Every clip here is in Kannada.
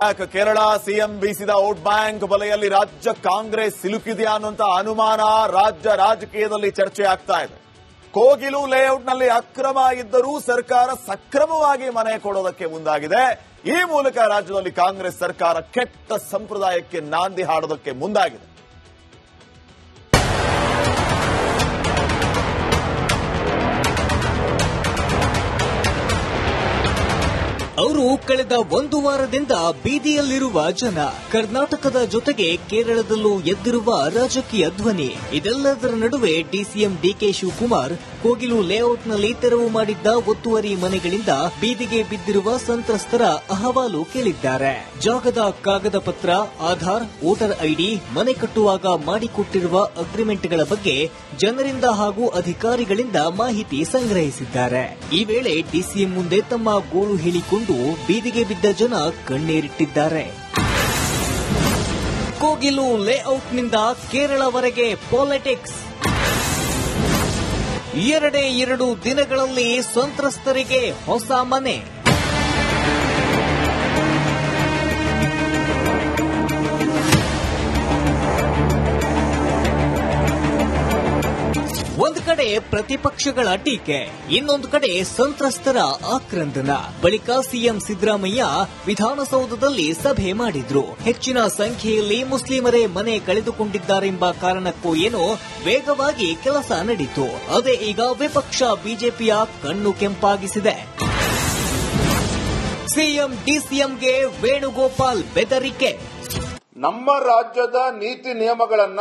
ಕೇರಳ ಸಿಎಂ ಬೀಸಿದ ವೋಟ್ ಬ್ಯಾಂಕ್ ಬಲೆಯಲ್ಲಿ ರಾಜ್ಯ ಕಾಂಗ್ರೆಸ್ ಸಿಲುಕಿದೆಯಾ ಅನ್ನುವಂತ ಅನುಮಾನ ರಾಜ್ಯ ರಾಜಕೀಯದಲ್ಲಿ ಚರ್ಚೆ ಆಗ್ತಾ ಇದೆ. ಕೋಗಿಲು ಲೇಔಟ್ನಲ್ಲಿ ಅಕ್ರಮ ಇದ್ದರೂ ಸರ್ಕಾರ ಸಕ್ರಮವಾಗಿ ಮನೆ ಕೊಡೋದಕ್ಕೆ ಮುಂದಾಗಿದೆ. ಈ ಮೂಲಕ ರಾಜ್ಯದಲ್ಲಿ ಕಾಂಗ್ರೆಸ್ ಸರ್ಕಾರ ಕೆಟ್ಟ ಸಂಪ್ರದಾಯಕ್ಕೆ ನಾಂದಿ ಹಾಡೋದಕ್ಕೆ ಮುಂದಾಗಿದೆ. ಅವರು ಕಳೆದ ಒಂದು ವಾರದಿಂದ ಬೀದಿಯಲ್ಲಿರುವ ಜನ, ಕರ್ನಾಟಕದ ಜೊತೆಗೆ ಕೇರಳದಲ್ಲೂ ಎದ್ದಿರುವ ರಾಜಕೀಯ ಧ್ವನಿ, ಇದೆಲ್ಲದರ ನಡುವೆ ಡಿಸಿಎಂ ಡಿಕೆ ಶಿವಕುಮಾರ್ ಕೋಗಿಲು ಲೇಔಟ್ನಲ್ಲಿ ತೆರವು ಮಾಡಿದ್ದ ಒತ್ತುವರಿ ಮನೆಗಳಿಂದ ಬೀದಿಗೆ ಬಿದ್ದಿರುವ ಸಂತ್ರಸ್ತರ ಅಹವಾಲು ಕೇಳಿದ್ದಾರೆ. ಜಾಗದ ಕಾಗದ ಪತ್ರ, ಆಧಾರ್, ವೋಟರ್ ಐಡಿ, ಮನೆ ಕಟ್ಟುವಾಗ ಮಾಡಿಕೊಟ್ಟಿರುವ ಅಗ್ರಿಮೆಂಟ್ಗಳ ಬಗ್ಗೆ ಜನರಿಂದ ಹಾಗೂ ಅಧಿಕಾರಿಗಳಿಂದ ಮಾಹಿತಿ ಸಂಗ್ರಹಿಸಿದ್ದಾರೆ. ಈ ವೇಳೆ ಡಿಸಿಎಂ ಮುಂದೆ ತಮ್ಮ ಗೋಳು ಹೇಳಿಕೊಂಡು ಬೀದಿಗೆ ಬಿದ್ದ ಜನ ಕಣ್ಣೀರಿಟ್ಟಿದ್ದಾರೆ. ಕೋಗಿಲು ಲೇಔಟ್ನಿಂದ ಕೇರಳವರೆಗೆ ಪಾಲಿಟಿಕ್ಸ್. 2 ದಿನಗಳಲ್ಲಿ ಸಂತ್ರಸ್ತರಿಗೆ ಹೊಸ ಮನೆ. ಒಂದು ಕಡೆ ಪ್ರತಿಪಕ್ಷಗಳ ಟೀಕೆ, ಇನ್ನೊಂದು ಕಡೆ ಸಂತ್ರಸ್ತರ ಆಕ್ರಂದನ. ಬಳಿಕ ಸಿಎಂ ಸಿದ್ದರಾಮಯ್ಯ ವಿಧಾನಸೌಧದಲ್ಲಿ ಸಭೆ ಮಾಡಿದ್ರು. ಹೆಚ್ಚಿನ ಸಂಖ್ಯೆಯಲ್ಲಿ ಮುಸ್ಲಿಮರೇ ಮನೆ ಕಳೆದುಕೊಂಡಿದ್ದಾರೆಂಬ ಕಾರಣಕ್ಕೂ ಏನೋ ವೇಗವಾಗಿ ಕೆಲಸ ನಡೆಯಿತು. ಅದೇ ಈಗ ವಿಪಕ್ಷ ಬಿಜೆಪಿಯ ಕಣ್ಣು ಕೆಂಪಾಗಿಸಿದೆ. ಸಿಎಂ ಡಿಸಿಎಂಗೆ ವೇಣುಗೋಪಾಲ್ ಬೆದರಿಕೆ. ನಮ್ಮ ರಾಜ್ಯದ ನೀತಿ ನಿಯಮಗಳನ್ನ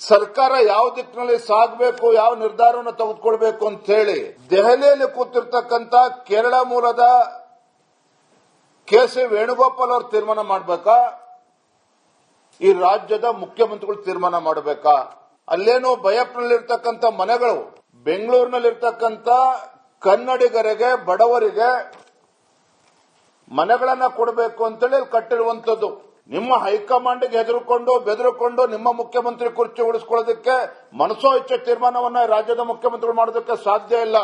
ಸರ್ಕಾರ ಯಾವ ದಿಕ್ಕಿನಲ್ಲಿ ಸಾಗಬೇಕು, ಯಾವ ನಿರ್ಧಾರವನ್ನು ತೆಗೆದುಕೊಳ್ಬೇಕು ಅಂತ ಹೇಳಿ ದೆಹಲಿಯಲ್ಲಿ ಕೂತಿರ್ತಕ್ಕಂಥ ಕೇರಳ ಮೂಲದ ಕೆ.ಸಿ. ವೇಣುಗೋಪಾಲ್ ಅವರು ತೀರ್ಮಾನ ಮಾಡಬೇಕಾ, ಈ ರಾಜ್ಯದ ಮುಖ್ಯಮಂತ್ರಿಗಳು ತೀರ್ಮಾನ ಮಾಡಬೇಕಾ? ಅಲ್ಲೇನೋ ಬಯಪ್ನಲ್ಲಿರ್ತಕ್ಕಂಥ ಮನೆಗಳು, ಬೆಂಗಳೂರಿನಲ್ಲಿರ್ತಕ್ಕಂಥ ಕನ್ನಡಿಗರಿಗೆ, ಬಡವರಿಗೆ ಮನೆಗಳನ್ನ ಕೊಡಬೇಕು ಅಂತೇಳಿ ಕಟ್ಟಿರುವಂತದ್ದು. ನಿಮ್ಮ ಹೈಕಮಾಂಡ್ಗೆ ಬೆದರಿಕೊಂಡು ನಿಮ್ಮ ಮುಖ್ಯಮಂತ್ರಿ ಕುರ್ಚಿ ಉಳಿಸಿಕೊಳ್ಳೋದಕ್ಕೆ ಮನಸೋ ಇಚ್ಛೆ ತೀರ್ಮಾನವನ್ನ ರಾಜ್ಯದ ಮುಖ್ಯಮಂತ್ರಿಗಳು ಮಾಡೋದಕ್ಕೆ ಸಾಧ್ಯ ಇಲ್ಲ.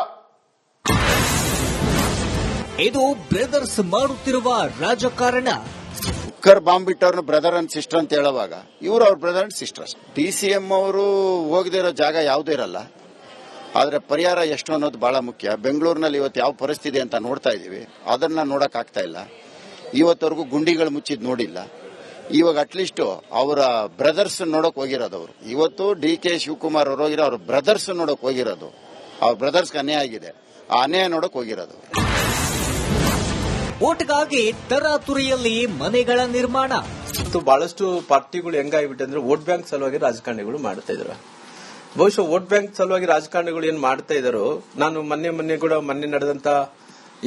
ಇದು ಬ್ರದರ್ಸ್ ಮಾಡುತ್ತಿರುವ ರಾಜಕಾರಣ. ಕುಕ್ಕರ್ ಬಾಂಬ್ ಬಿಟ್ಟವ್ರನ್ನ ಬ್ರದರ್ ಅಂಡ್ ಸಿಸ್ಟರ್ ಅಂತ ಹೇಳುವಾಗ ಇವರು ಅವ್ರ ಬ್ರದರ್ ಅಂಡ್ ಸಿಸ್ಟರ್. ಡಿಸಿಎಂ ಅವರು ಹೋಗದಿರೋ ಜಾಗ ಯಾವುದೂ ಇರಲ್ಲ, ಆದ್ರೆ ಪರಿಹಾರ ಎಷ್ಟು ಅನ್ನೋದು ಬಹಳ ಮುಖ್ಯ. ಬೆಂಗಳೂರಿನಲ್ಲಿ ಇವತ್ತು ಯಾವ ಪರಿಸ್ಥಿತಿ ಅಂತ ನೋಡ್ತಾ ಇದೀವಿ, ಅದನ್ನ ನೋಡಕ್ ಆಗ್ತಾ ಇಲ್ಲ. ಇವತ್ತವರೆಗೂ ಗುಂಡಿಗಳು ಮುಚ್ಚಿದ್ ನೋಡಿಲ್ಲ. ಇವಾಗ ಅಟ್ಲೀಸ್ಟ್ ಅವರ ಬ್ರದರ್ಸ್ ನೋಡಕ್ ಹೋಗಿರೋದು ಅವರು. ಇವತ್ತು ಡಿಕೆ ಶಿವಕುಮಾರ್ ಅವರು ಹೋಗಿರೋ ಅವ್ರ ಬ್ರದರ್ಸ್ ನೋಡಕ್ ಹೋಗಿರೋದು. ಅವ್ರ ಬ್ರದರ್ಸ್ ಅನ್ಯಾಯ ಆಗಿದೆ, ಆ ಅನ್ಯಾಯ ನೋಡಕ್ ಹೋಗಿರೋದು. ಓಟ್ಗಾಗಿ ತರಾತುರಿಯಲ್ಲಿ ಮನೆಗಳ ನಿರ್ಮಾಣ. ಬಹಳಷ್ಟು ಪಾರ್ಟಿಗಳು ಹೆಂಗಾಗ್ಬಿಟ್ಟೆ ಅಂದ್ರೆ ವೋಟ್ ಬ್ಯಾಂಕ್ ಸಲುವಾಗಿ ರಾಜಕಾರಣಿಗಳು ಮಾಡ್ತಾ ಇದ್ರು. ಬಹುಶಃ ವೋಟ್ ಬ್ಯಾಂಕ್ ಸಲುವಾಗಿ ರಾಜಕಾರಣಿಗಳು ಏನ್ ಮಾಡ್ತಾ ಇದಾರೋ, ನಾನು ಮೊನ್ನೆ ನಡೆದಂತ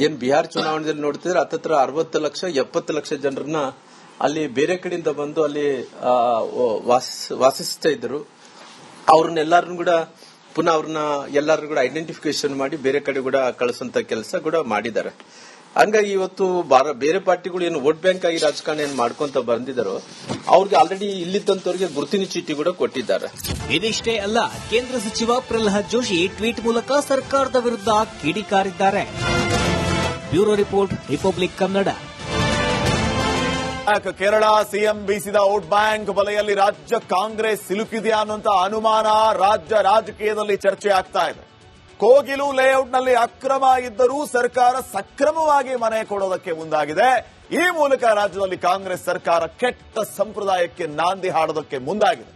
ಏನ್ ಬಿಹಾರ್ ಚುನಾವಣೆಯಲ್ಲಿ ನೋಡ್ತಿದ್ರೆ ಹತ್ತತ್ರ 60 ಲಕ್ಷ 70 ಲಕ್ಷ ಜನರನ್ನ ಅಲ್ಲಿ ಬೇರೆ ಕಡೆಯಿಂದ ಬಂದು ಅಲ್ಲಿ ವಾಸಿಸ್ತಾ ಇದ್ರು. ಅವ್ರನ್ನೆಲ್ಲರನ್ನು ಕೂಡ ಪುನಃ ಅವ್ರನ್ನ ಎಲ್ಲರೂ ಕೂಡ ಐಡೆಂಟಿಫಿಕೇಶನ್ ಮಾಡಿ ಬೇರೆ ಕಡೆ ಕೂಡ ಕಳಿಸುವಂತ ಕೆಲಸ ಕೂಡ ಮಾಡಿದ್ದಾರೆ. ಹಂಗಾಗಿ ಇವತ್ತು ಬೇರೆ ಪಾರ್ಟಿಗಳು ಏನು ವೋಟ್ ಬ್ಯಾಂಕ್ ಆಗಿ ರಾಜಕಾರಣ ಏನ್ ಮಾಡ್ಕೊಂತ ಬಂದಿದ್ದಾರೋ ಅವ್ರಿಗೆ ಆಲ್ರೆಡಿ ಇಲ್ಲಿದ್ದಂತವ್ರಿಗೆ ಗುರುತಿನ ಚೀಟಿ ಕೂಡ ಕೊಟ್ಟಿದ್ದಾರೆ. ಇದಿಷ್ಟೇ ಅಲ್ಲ, ಕೇಂದ್ರ ಸಚಿವ ಪ್ರಹ್ಲಾದ್ ಜೋಶಿ ಟ್ವೀಟ್ ಮೂಲಕ ಸರ್ಕಾರದ ವಿರುದ್ಧ ಕಿಡಿಕಾರಿದ್ದಾರೆ. Bureau report, republic Kannada. Kerala CM ಬೀಸಿದ ವೋಟ್ ಬ್ಯಾಂಕ್ ಬಲೆಯಲ್ಲಿ ರಾಜ್ಯ ಕಾಂಗ್ರೆಸ್ ಸಿಲುಕಿದೆಯಾ ಅನ್ನುವಂತ ಅನುಮಾನ ರಾಜ್ಯ ರಾಜಕೀಯದಲ್ಲಿ ಚರ್ಚೆ ಆಗ್ತಾ ಇದೆ. ಕೋಗಿಲು ಲೇಔಟ್ನಲ್ಲಿ ಅಕ್ರಮ ಇದ್ದರೂ ಸರ್ಕಾರ ಸಕ್ರಮವಾಗಿ ಮನೆ ಕೊಡೋದಕ್ಕೆ ಮುಂದಾಗಿದೆ. ಈ ಮೂಲಕ ರಾಜ್ಯದಲ್ಲಿ ಕಾಂಗ್ರೆಸ್ ಸರ್ಕಾರ ಕೆಟ್ಟ ಸಂಪ್ರದಾಯಕ್ಕೆ ನಾಂದಿ ಹಾಡೋದಕ್ಕೆ ಮುಂದಾಗಿದೆ.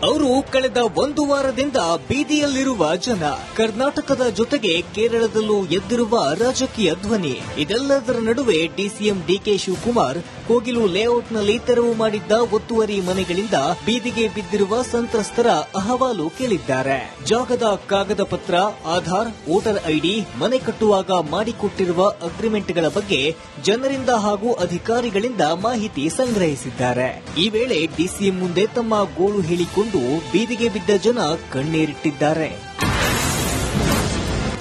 ಅವರು ಕಳೆದ ಒಂದು ವಾರದಿಂದ ಬೀದಿಯಲ್ಲಿರುವ ಜನ, ಕರ್ನಾಟಕದ ಜೊತೆಗೆ ಕೇರಳದಲ್ಲೂ ಎದ್ದಿರುವ ರಾಜಕೀಯ ಧ್ವನಿ, ಇದೆಲ್ಲದರ ನಡುವೆ ಡಿಸಿಎಂ ಡಿಕೆ ಶಿವಕುಮಾರ್ ಕೋಗಿಲು ಲೇಔಟ್ನಲ್ಲಿ ತೆರವು ಮಾಡಿದ್ದ ಒತ್ತುವರಿ ಮನೆಗಳಿಂದ ಬೀದಿಗೆ ಬಿದ್ದಿರುವ ಸಂತ್ರಸ್ತರ ಅಹವಾಲು ಕೇಳಿದ್ದಾರೆ. ಜಾಗದ ಕಾಗದ ಪತ್ರ, ಆಧಾರ್, ವೋಟರ್ ಐಡಿ, ಮನೆ ಕಟ್ಟುವಾಗ ಮಾಡಿಕೊಟ್ಟಿರುವ ಅಗ್ರಿಮೆಂಟ್ಗಳ ಬಗ್ಗೆ ಜನರಿಂದ ಹಾಗೂ ಅಧಿಕಾರಿಗಳಿಂದ ಮಾಹಿತಿ ಸಂಗ್ರಹಿಸಿದ್ದಾರೆ. ಈ ವೇಳೆ ಡಿಸಿಎಂ ಮುಂದೆ ತಮ್ಮ ಗೋಳು ಹೇಳಿಕೊಂಡು ಬೀದಿಗೆ ಬಿದ್ದ ಜನ ಕಣ್ಣೀರಿಟ್ಟಿದ್ದಾರೆ.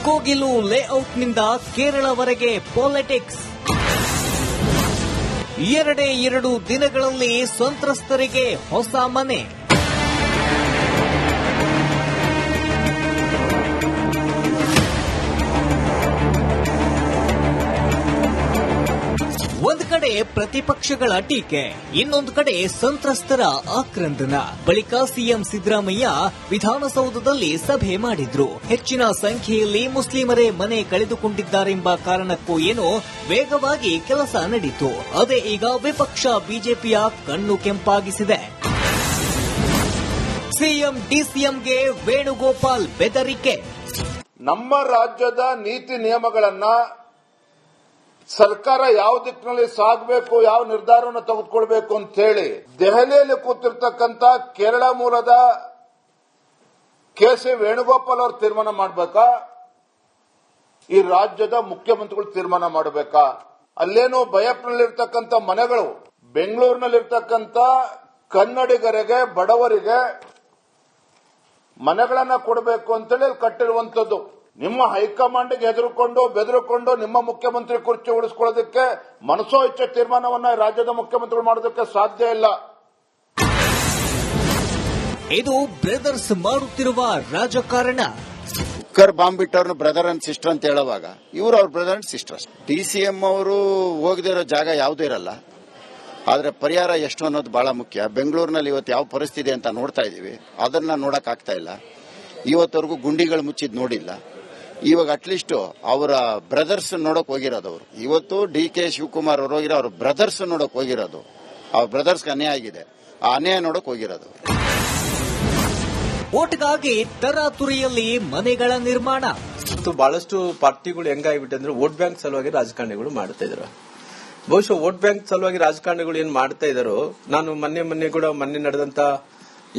ಕೋಗಿಲು ಲೇಔಟ್ನಿಂದ ಕೇರಳವರೆಗೆ ಪಾಲಿಟಿಕ್ಸ್. 2 ದಿನಗಳಲ್ಲಿ ಸಂತ್ರಸ್ತರಿಗೆ ಹೊಸ ಮನೆ. ಪ್ರತಿಪಕ್ಷಗಳ ಟೀಕೆ, ಇನ್ನೊಂದು ಕಡೆ ಸಂತ್ರಸ್ತರ ಆಕ್ರಂದನ. ಬಳಿಕ ಸಿಎಂ ಸಿದ್ದರಾಮಯ್ಯ ವಿಧಾನಸೌಧದಲ್ಲಿ ಸಭೆ ಮಾಡಿದ್ರು. ಹೆಚ್ಚಿನ ಸಂಖ್ಯೆಯಲ್ಲಿ ಮುಸ್ಲಿಮರೇ ಮನೆ ಕಳೆದುಕೊಂಡಿದ್ದಾರೆಂಬ ಕಾರಣಕ್ಕೂ ಏನೋ ವೇಗವಾಗಿ ಕೆಲಸ ನಡೆಯಿತು. ಅದೇ ಈಗ ವಿಪಕ್ಷ ಬಿಜೆಪಿಯ ಕಣ್ಣು ಕೆಂಪಾಗಿಸಿದೆ. ಸಿಎಂ ಡಿಸಿಎಂಗೆ ವೇಣುಗೋಪಾಲ್ ಬೆದರಿಕೆ. ನಮ್ಮ ರಾಜ್ಯದ ನೀತಿ ನಿಯಮಗಳನ್ನ ಸರ್ಕಾರ ಯಾವ ದಿಕ್ಕಿನಲ್ಲಿ ಸಾಗಬೇಕು, ಯಾವ ನಿರ್ಧಾರವನ್ನು ತೆಗೆದುಕೊಳ್ಬೇಕು ಅಂತ ಹೇಳಿ ದೆಹಲಿಯಲ್ಲಿ ಕೂತಿರ್ತಕ್ಕಂಥ ಕೇರಳ ಮೂಲದ ಕೆ.ಸಿ. ವೇಣುಗೋಪಾಲ್ ಅವರು ತೀರ್ಮಾನ ಮಾಡಬೇಕಾ, ಈ ರಾಜ್ಯದ ಮುಖ್ಯಮಂತ್ರಿಗಳು ತೀರ್ಮಾನ ಮಾಡಬೇಕಾ? ಅಲ್ಲೇನೋ ಬಯಪ್ನಲ್ಲಿರ್ತಕ್ಕಂಥ ಮನೆಗಳು, ಬೆಂಗಳೂರಿನಲ್ಲಿರ್ತಕ್ಕಂಥ ಕನ್ನಡಿಗರಿಗೆ, ಬಡವರಿಗೆ ಮನೆಗಳನ್ನ ಕೊಡಬೇಕು ಅಂತೇಳಿ ಕಟ್ಟಿರುವಂತದ್ದು. ನಿಮ್ಮ ಹೈಕಮಾಂಡ್ಗೆ ಬೆದರಿಕೊಂಡು ನಿಮ್ಮ ಮುಖ್ಯಮಂತ್ರಿ ಕುರ್ಚಿ ಉಳಿಸ್ಕೊಳ್ಳೋದಕ್ಕೆ ಮನಸೋ ಇಚ್ಛೆ ತೀರ್ಮಾನವನ್ನ ರಾಜ್ಯದ ಮುಖ್ಯಮಂತ್ರಿಗಳು ಮಾಡೋದಕ್ಕೆ ಸಾಧ್ಯ ಇಲ್ಲ. ಇದು ಬ್ರದರ್ಸ್ ಮಾಡುತ್ತಿರುವ ರಾಜಕಾರಣ. ಕುಕ್ಕರ್ ಬಾಂಬ್ ಬಿಟ್ಟವ್ರನ್ನ ಬ್ರದರ್ ಅಂಡ್ ಸಿಸ್ಟರ್ ಅಂತ ಹೇಳುವಾಗ ಇವರು ಅವ್ರ ಬ್ರದರ್ ಅಂಡ್ ಸಿಸ್ಟರ್ಸ್. ಡಿಸಿಎಂ ಅವರು ಹೋಗದಿರೋ ಜಾಗ ಯಾವುದೂ ಇರಲ್ಲ, ಆದ್ರೆ ಪರಿಹಾರ ಎಷ್ಟು ಅನ್ನೋದು ಬಹಳ ಮುಖ್ಯ. ಬೆಂಗಳೂರಿನಲ್ಲಿ ಇವತ್ತು ಯಾವ ಪರಿಸ್ಥಿತಿ ಅಂತ ನೋಡ್ತಾ ಇದೀವಿ, ಅದನ್ನ ನೋಡಕ್ ಆಗ್ತಾ ಇಲ್ಲ. ಇವತ್ತವರೆಗೂ ಗುಂಡಿಗಳು ಮುಚ್ಚಿದ್ ನೋಡಿಲ್ಲ. ಇವಾಗ ಅಟ್ಲೀಸ್ಟ್ ಅವರ ಬ್ರದರ್ಸ್ ನೋಡಕ್ ಹೋಗಿರೋದು ಅವರು. ಇವತ್ತು ಡಿ.ಕೆ. ಶಿವಕುಮಾರ್ ಅವರು ಹೋಗಿರೋ ಅವ್ರ ಬ್ರದರ್ಸ್ ನೋಡಕ್ ಹೋಗಿರೋದು. ಅವ್ರ ಬ್ರದರ್ಸ್ಗೆ ಅನ್ಯಾಯ ಆಗಿದೆ, ಆ ಅನ್ಯಾಯ ನೋಡಕ್ ಹೋಗಿರೋದು. ಓಟ್ಗಾಗಿ ತರಾತುರಿಯಲ್ಲಿ ಮನೆಗಳ ನಿರ್ಮಾಣ. ಬಹಳಷ್ಟು ಪಾರ್ಟಿಗಳು ಹೆಂಗಾಗ್ಬಿಟ್ಟೆ ಅಂದ್ರೆ ವೋಟ್ ಬ್ಯಾಂಕ್ ಸಲುವಾಗಿ ರಾಜಕಾರಣಿಗಳು ಮಾಡ್ತಾ ಇದ್ರು. ಬಹುಶಃ ವೋಟ್ ಬ್ಯಾಂಕ್ ಸಲುವಾಗಿ ರಾಜಕಾರಣಿಗಳು ಏನ್ ಮಾಡ್ತಾ ಇದಾರೋ, ನಾನು ಮೊನ್ನೆ ನಡೆದಂತ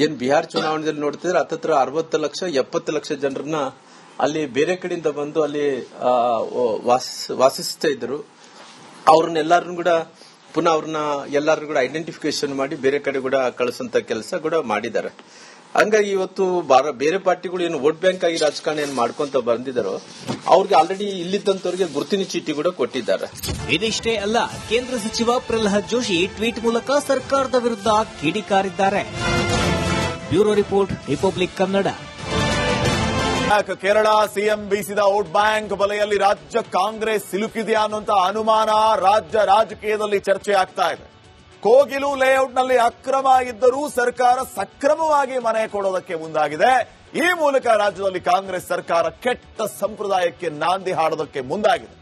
ಏನ್ ಬಿಹಾರ್ ಚುನಾವಣೆಯಲ್ಲಿ ನೋಡ್ತಿದ್ರೆ ಹತ್ತತ್ರ 60 ಲಕ್ಷ 70 ಲಕ್ಷ ಜನರನ್ನ ಅಲ್ಲಿ ಬೇರೆ ಕಡೆಯಿಂದ ಬಂದು ಅಲ್ಲಿ ವಾಸಿಸ್ತಾ ಇದ್ರು. ಅವ್ರನ್ನೆಲ್ಲರನ್ನು ಕೂಡ ಪುನಃ ಅವ್ರನ್ನ ಎಲ್ಲಾರು ಕೂಡ ಐಡೆಂಟಿಫಿಕೇಶನ್ ಮಾಡಿ ಬೇರೆ ಕಡೆ ಕೂಡ ಕಳಿಸಂತ ಕೆಲಸ ಕೂಡ ಮಾಡಿದ್ದಾರೆ. ಹಂಗಾಗಿ ಇವತ್ತು ಬೇರೆ ಪಾರ್ಟಿಗಳು ಏನು ವೋಟ್ ಬ್ಯಾಂಕ್ ಆಗಿ ರಾಜಕಾರಣ ಏನ್ ಮಾಡ್ಕೊಂತ ಬಂದಿದ್ದಾರೋ ಅವ್ರಿಗೆ ಆಲ್ರೆಡಿ ಇಲ್ಲಿದ್ದಂತವ್ರಿಗೆ ಗುರುತಿನ ಚೀಟಿ ಕೂಡ ಕೊಟ್ಟಿದ್ದಾರೆ. ಇದಿಷ್ಟೇ ಅಲ್ಲ, ಕೇಂದ್ರ ಸಚಿವ ಪ್ರಹ್ಲಾದ್ ಜೋಶಿ ಟ್ವೀಟ್ ಮೂಲಕ ಸರ್ಕಾರದ ವಿರುದ್ಧ ಕಿಡಿಕಾರಿದ್ದಾರೆ. Bureau report, republic Kannada. Kerala CM ಬೀಸಿದ ವೋಟ್ ಬ್ಯಾಂಕ್ ಬಲೆಯಲ್ಲಿ ರಾಜ್ಯ ಕಾಂಗ್ರೆಸ್ ಸಿಲುಕಿದೆಯಾ ಅನ್ನುವಂತ ಅನುಮಾನ ರಾಜ್ಯ ರಾಜಕೀಯದಲ್ಲಿ ಚರ್ಚೆ ಆಗ್ತಾ ಇದೆ. ಕೋಗಿಲು ಲೇಔಟ್ನಲ್ಲಿ ಅಕ್ರಮ ಇದ್ದರೂ ಸರ್ಕಾರ ಸಕ್ರಮವಾಗಿ ಮನೆ ಕೊಡೋದಕ್ಕೆ ಮುಂದಾಗಿದೆ. ಈ ಮೂಲಕ ರಾಜ್ಯದಲ್ಲಿ ಕಾಂಗ್ರೆಸ್ ಸರ್ಕಾರ ಕೆಟ್ಟ ಸಂಪ್ರದಾಯಕ್ಕೆ ನಾಂದಿ ಹಾಡೋದಕ್ಕೆ ಮುಂದಾಗಿದೆ.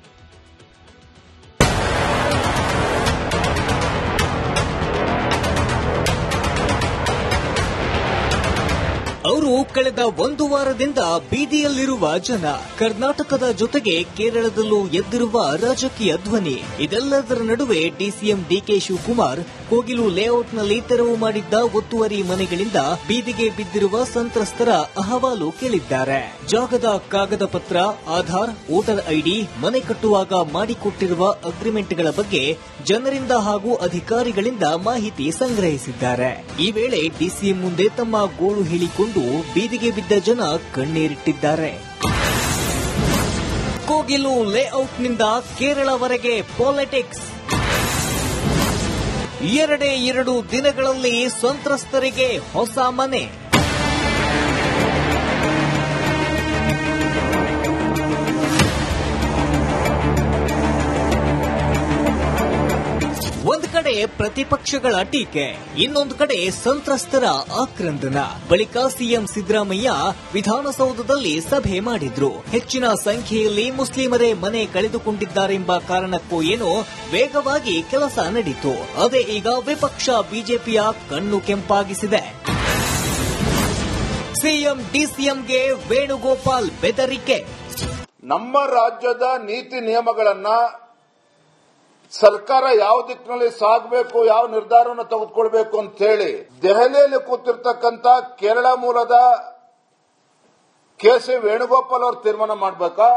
ಅವರು ಕಳೆದ ಒಂದು ವಾರದಿಂದ ಬೀದಿಯಲ್ಲಿರುವ ಜನ, ಕರ್ನಾಟಕದ ಜೊತೆಗೆ ಕೇರಳದಲ್ಲೂ ಎದ್ದಿರುವ ರಾಜಕೀಯ ಧ್ವನಿ. ಇದೆಲ್ಲದರ ನಡುವೆ ಡಿಸಿಎಂ ಡಿಕೆ ಶಿವಕುಮಾರ್ ಕೋಗಿಲು ಲೇಔಟ್ನಲ್ಲಿ ತೆರವು ಮಾಡಿದ್ದ ಒತ್ತುವರಿ ಮನೆಗಳಿಂದ ಬೀದಿಗೆ ಬಿದ್ದಿರುವ ಸಂತ್ರಸ್ತರ ಅಹವಾಲು ಕೇಳಿದ್ದಾರೆ. ಜಾಗದ ಕಾಗದ ಪತ್ರ, ಆಧಾರ್, ವೋಟರ್ ಐಡಿ, ಮನೆ ಕಟ್ಟುವಾಗ ಮಾಡಿಕೊಟ್ಟಿರುವ ಅಗ್ರಿಮೆಂಟ್ಗಳ ಬಗ್ಗೆ ಜನರಿಂದ ಹಾಗೂ ಅಧಿಕಾರಿಗಳಿಂದ ಮಾಹಿತಿ ಸಂಗ್ರಹಿಸಿದ್ದಾರೆ. ಈ ವೇಳೆ ಡಿಸಿಎಂ ಮುಂದೆ ತಮ್ಮ ಗೋಳು ಹೇಳಿಕೊಂಡು ಬೀದಿಗೆ ಬಿದ್ದ ಜನ ಕಣ್ಣೀರಿಟ್ಟಿದ್ದಾರೆ. ಕೋಗಿಲು ಲೇಔಟ್ನಿಂದ ಕೇರಳವರೆಗೆ ಪಾಲಿಟಿಕ್ಸ್. 2 ದಿನಗಳಲ್ಲಿ ಸಂತ್ರಸ್ತರಿಗೆ ಹೊಸ ಮನೆ. ಒಂದು ಕಡೆ ಪ್ರತಿಪಕ್ಷಗಳ ಟೀಕೆ, ಇನ್ನೊಂದು ಕಡೆ ಸಂತ್ರಸ್ತರ ಆಕ್ರಂದನ. ಬಳಿಕ ಸಿಎಂ ಸಿದ್ದರಾಮಯ್ಯ ವಿಧಾನಸೌಧದಲ್ಲಿ ಸಭೆ ಮಾಡಿದ್ರು. ಹೆಚ್ಚಿನ ಸಂಖ್ಯೆಯಲ್ಲಿ ಮುಸ್ಲಿಮರೇ ಮನೆ ಕಳೆದುಕೊಂಡಿದ್ದಾರೆಂಬ ಕಾರಣಕ್ಕೂ ಏನೋ ವೇಗವಾಗಿ ಕೆಲಸ ನಡೆಯಿತು. ಅದೇ ಈಗ ವಿಪಕ್ಷ ಬಿಜೆಪಿಯ ಕಣ್ಣು ಕೆಂಪಾಗಿಸಿದೆ. ಸಿಎಂ ಡಿಸಿಎಂಗೆ ವೇಣುಗೋಪಾಲ್ ಬೆದರಿಕೆ. ನಮ್ಮ ರಾಜ್ಯದ ನೀತಿ ನಿಯಮಗಳನ್ನ ಸರ್ಕಾರ ಯಾವ ದಿಕ್ಕಿನಲ್ಲಿ ಸಾಗಬೇಕು, ಯಾವ ನಿರ್ಧಾರವನ್ನು ತೆಗೆದುಕೊಳ್ಬೇಕು ಅಂತ ಹೇಳಿ ದೆಹಲಿಯಲ್ಲಿ ಕೂತಿರ್ತಕ್ಕಂಥ ಕೇರಳ ಮೂಲದ ಕೆ.ಸಿ. ವೇಣುಗೋಪಾಲ್ ಅವರು ತೀರ್ಮಾನ ಮಾಡಬೇಕಾ,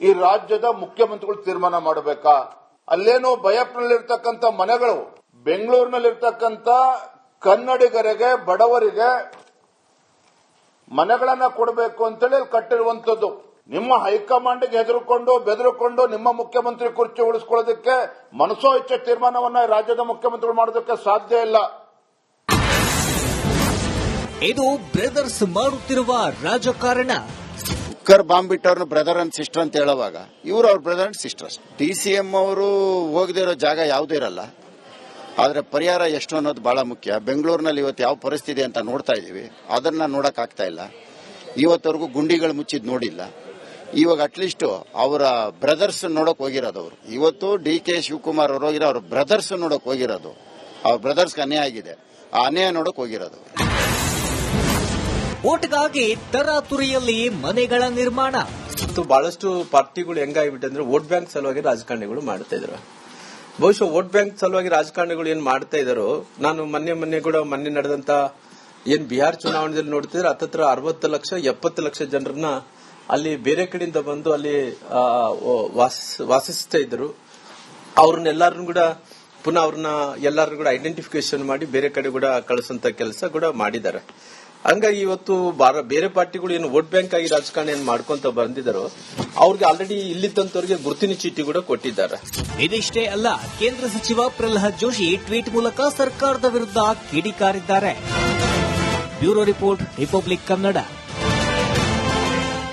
ಈ ರಾಜ್ಯದ ಮುಖ್ಯಮಂತ್ರಿಗಳು ತೀರ್ಮಾನ ಮಾಡಬೇಕಾ? ಅಲ್ಲೇನೋ ಬಯಪ್ನಲ್ಲಿರ್ತಕ್ಕಂಥ ಮನೆಗಳು, ಬೆಂಗಳೂರಿನಲ್ಲಿರ್ತಕ್ಕಂಥ ಕನ್ನಡಿಗರಿಗೆ, ಬಡವರಿಗೆ ಮನೆಗಳನ್ನ ಕೊಡಬೇಕು ಅಂತೇಳಿ ಕಟ್ಟಿರುವಂತದ್ದು. ನಿಮ್ಮ ಹೈಕಮಾಂಡ್ಗೆ ಬೆದರಿಕೊಂಡು ನಿಮ್ಮ ಮುಖ್ಯಮಂತ್ರಿ ಕುರ್ಚಿ ಉಳಿಸ್ಕೊಳ್ಳೋದಕ್ಕೆ ಮನಸೋ ಇಚ್ಛೆ ತೀರ್ಮಾನವನ್ನ ರಾಜ್ಯದ ಮುಖ್ಯಮಂತ್ರಿಗಳು ಮಾಡೋದಕ್ಕೆ ಸಾಧ್ಯ ಇಲ್ಲ. ಇದು ಬ್ರದರ್ಸ್ ಮಾಡುತ್ತಿರುವ ರಾಜಕಾರಣ. ಕುಕ್ಕರ್ ಬಾಂಬ್ ಬಿಟ್ಟವ್ರನ್ನ ಬ್ರದರ್ ಅಂಡ್ ಸಿಸ್ಟರ್ ಅಂತ ಹೇಳುವಾಗ ಇವರು ಅವ್ರ ಬ್ರದರ್ ಅಂಡ್ ಸಿಸ್ಟರ್. DCM ಅವರು ಹೋಗದೇ ಇರೋ ಜಾಗ ಯಾವುದೂ ಇರಲ್ಲ. ಆದ್ರೆ ಪರಿಹಾರ ಎಷ್ಟು ಅನ್ನೋದು ಬಹಳ ಮುಖ್ಯ. ಬೆಂಗಳೂರಿನಲ್ಲಿ ಇವತ್ತು ಯಾವ ಪರಿಸ್ಥಿತಿ ಅಂತ ನೋಡ್ತಾ ಇದೀವಿ, ಅದನ್ನ ನೋಡಕ್ ಆಗ್ತಾ ಇಲ್ಲ. ಇವತ್ತವರೆಗೂ ಗುಂಡಿಗಳು ಮುಚ್ಚಿದ್ ನೋಡಿಲ್ಲ. ಇವಾಗ ಅಟ್ಲೀಸ್ಟ್ ಅವರ ಬ್ರದರ್ಸ್ ನೋಡಕ್ ಹೋಗಿರೋದು ಅವರು. ಇವತ್ತು DK ಶಿವಕುಮಾರ್ ಅವರು ಹೋಗಿರೋ ಅವ್ರ ಬ್ರದರ್ಸ್ ನೋಡಕ್ ಹೋಗಿರೋದು. ಅವ್ರ ಬ್ರದರ್ಸ್ಗೆ ಅನ್ಯಾಯ ಆಗಿದೆ, ಆ ಅನ್ಯಾಯ ನೋಡಕ್ ಹೋಗಿರೋದು. ಓಟ್ಗಾಗಿ ತರಾತುರಿಯಲ್ಲಿ ಮನೆಗಳ ನಿರ್ಮಾಣ. ಬಹಳಷ್ಟು ಪಾರ್ಟಿಗಳು ಹೆಂಗಾಗ್ಬಿಟ್ಟೆ ಅಂದ್ರೆ ವೋಟ್ ಬ್ಯಾಂಕ್ ಸಲುವಾಗಿ ರಾಜಕಾರಣಿಗಳು ಮಾಡ್ತಾ ಇದ್ರು. ಬಹುಶಃ ವೋಟ್ ಬ್ಯಾಂಕ್ ಸಲುವಾಗಿ ರಾಜಕಾರಣಿಗಳು ಏನ್ ಮಾಡ್ತಾ ಇದಾರೋ, ನಾನು ಮೊನ್ನೆ ಕೂಡ ನಡೆದಂತ ಏನ್ ಬಿಹಾರ್ ಚುನಾವಣೆಯಲ್ಲಿ ನೋಡ್ತಿದ್ರೆ ಹತ್ತತ್ರ 60 ಲಕ್ಷ 70 ಲಕ್ಷ ಜನರನ್ನ ಅಲ್ಲಿ ಬೇರೆ ಕಡೆಯಿಂದ ಬಂದು ಅಲ್ಲಿ ವಾಸಿಸ್ತಾ ಇದ್ರು. ಅವ್ರನ್ನೆಲ್ಲರನ್ನು ಕೂಡ ಪುನಃ ಅವ್ರನ್ನ ಎಲ್ಲರೂ ಕೂಡ ಐಡೆಂಟಿಫಿಕೇಶನ್ ಮಾಡಿ ಬೇರೆ ಕಡೆ ಕೂಡ ಕಳಿಸುವಂತ ಕೆಲಸ ಕೂಡ ಮಾಡಿದ್ದಾರೆ. ಹಂಗಾಗಿ ಇವತ್ತು ಬೇರೆ ಪಾರ್ಟಿಗಳು ಏನು ವೋಟ್ ಬ್ಯಾಂಕ್ ಆಗಿ ರಾಜಕಾರಣ ಏನ್ ಮಾಡ್ಕೊಂತ ಬಂದಿದ್ದಾರೋ ಅವ್ರಿಗೆ ಆಲ್ರೆಡಿ ಇಲ್ಲಿದ್ದಂತವ್ರಿಗೆ ಗುರುತಿನ ಚೀಟಿ ಕೂಡ ಕೊಟ್ಟಿದ್ದಾರೆ. ಇದಿಷ್ಟೇ ಅಲ್ಲ, ಕೇಂದ್ರ ಸಚಿವ ಪ್ರಹ್ಲಾದ್ ಜೋಶಿ ಟ್ವೀಟ್ ಮೂಲಕ ಸರ್ಕಾರದ ವಿರುದ್ಧ ಕಿಡಿಕಾರಿದ್ದಾರೆ. Bureau report, republic Kannada.